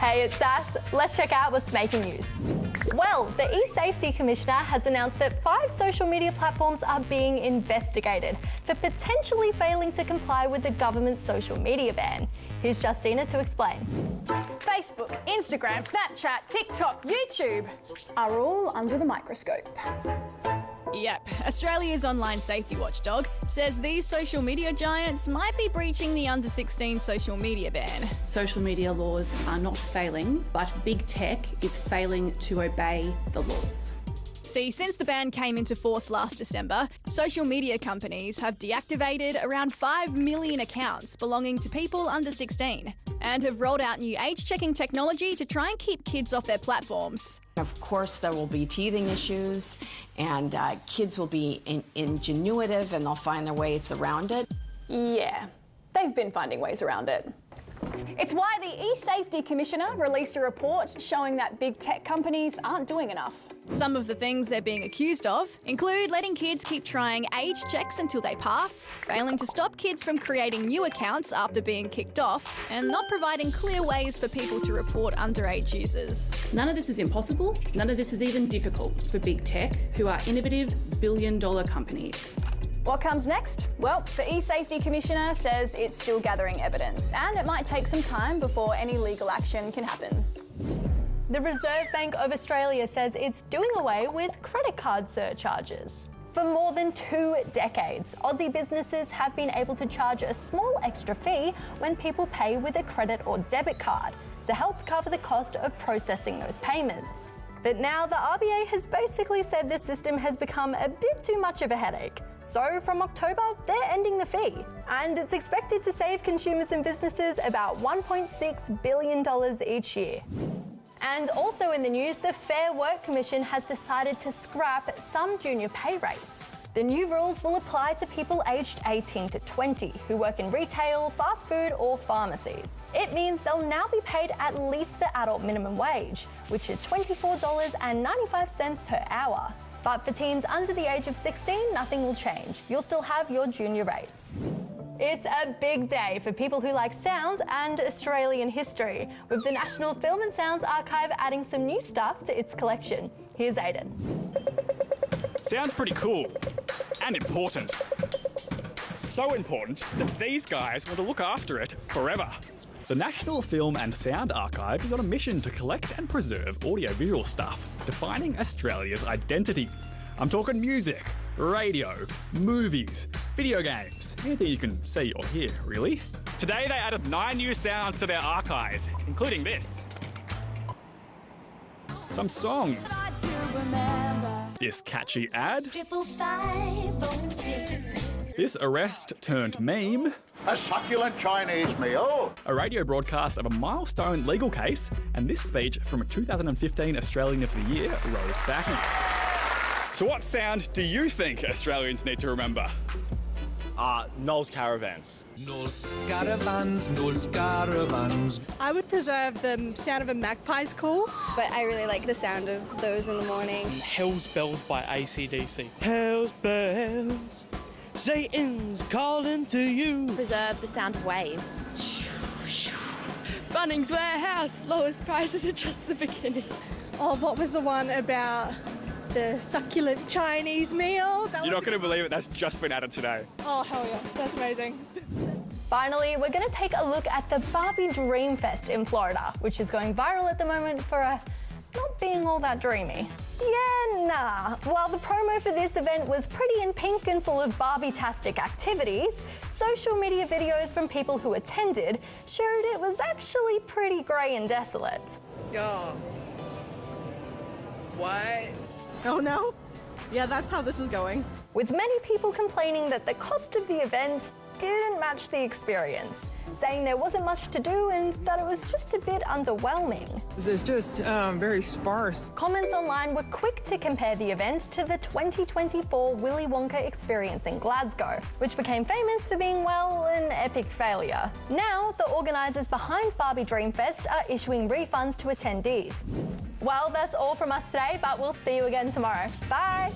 Hey, it's Sass. Let's check out what's making news. Well, the e-Safety Commissioner has announced that 5 social media platforms are being investigated for potentially failing to comply with the government's social media ban. Here's Justina to explain. Facebook, Instagram, Snapchat, TikTok, YouTube are all under the microscope. Yep, Australia's online safety watchdog says these social media giants might be breaching the under-16 social media ban. Social media laws are not failing, but big tech is failing to obey the laws. See, since the ban came into force last December, social media companies have deactivated around 5 million accounts belonging to people under 16 and have rolled out new age-checking technology to try and keep kids off their platforms. Of course, there will be teething issues and kids will be ingenuitive and they'll find their ways around it. Yeah, they've been finding ways around it. It's why the e-Safety Commissioner released a report showing that big tech companies aren't doing enough. Some of the things they're being accused of include letting kids keep trying age checks until they pass, failing to stop kids from creating new accounts after being kicked off, and not providing clear ways for people to report underage users. None of this is impossible. None of this is even difficult for big tech, who are innovative billion-dollar companies. What comes next? Well, the e-Safety Commissioner says it's still gathering evidence and it might take some time before any legal action can happen. The Reserve Bank of Australia says it's doing away with credit card surcharges. For more than 2 decades, Aussie businesses have been able to charge a small extra fee when people pay with a credit or debit card to help cover the cost of processing those payments. But now the RBA has basically said this system has become a bit too much of a headache. So from October, they're ending the fee. And it's expected to save consumers and businesses about $1.6 billion each year. And also in the news, the Fair Work Commission has decided to scrap some junior pay rates. The new rules will apply to people aged 18 to 20 who work in retail, fast food or pharmacies. It means they'll now be paid at least the adult minimum wage, which is $24.95 per hour. But for teens under the age of 16, nothing will change. You'll still have your junior rates. It's a big day for people who like sound and Australian history, with the National Film and Sounds Archive adding some new stuff to its collection. Here's Aidan. Sounds pretty cool and important. So important that these guys want to look after it forever. The National Film and Sound Archive is on a mission to collect and preserve audiovisual stuff, defining Australia's identity. I'm talking music, radio, movies, video games, anything you can see or hear, really. Today they added 9 new sounds to their archive, including this. Some songs. This catchy ad. This arrest-turned meme. A succulent Chinese meal. A radio broadcast of a milestone legal case, and this speech from a 2015 Australian of the Year, Rose Batty. So what sound do you think Australians need to remember? Noel's Caravans. Noel's Caravans, Noel's Caravans. I would preserve the sound of a magpie's call. But I really like the sound of those in the morning. Hell's Bells by AC/DC. Hell's Bells, Satan's calling to you. Preserve the sound of waves. Bunnings Warehouse, lowest prices are just the beginning. Oh, what was the one about the succulent Chinese meal? You're not going to believe it, that's just been added today. Oh, hell yeah, that's amazing. Finally, we're going to take a look at the Barbie Dream Fest in Florida, which is going viral at the moment for not being all that dreamy. Yeah, nah. While the promo for this event was pretty in pink and full of Barbie-tastic activities, social media videos from people who attended showed it was actually pretty grey and desolate. Yo. What? Oh no? Yeah, that's how this is going. With many people complaining that the cost of the event didn't match the experience, saying there wasn't much to do and that it was just a bit underwhelming. It's just very sparse. Comments online were quick to compare the event to the 2024 Willy Wonka experience in Glasgow, which became famous for being, well, an epic failure. Now, the organisers behind Barbie Dreamfest are issuing refunds to attendees. Well, that's all from us today, but we'll see you again tomorrow. Bye!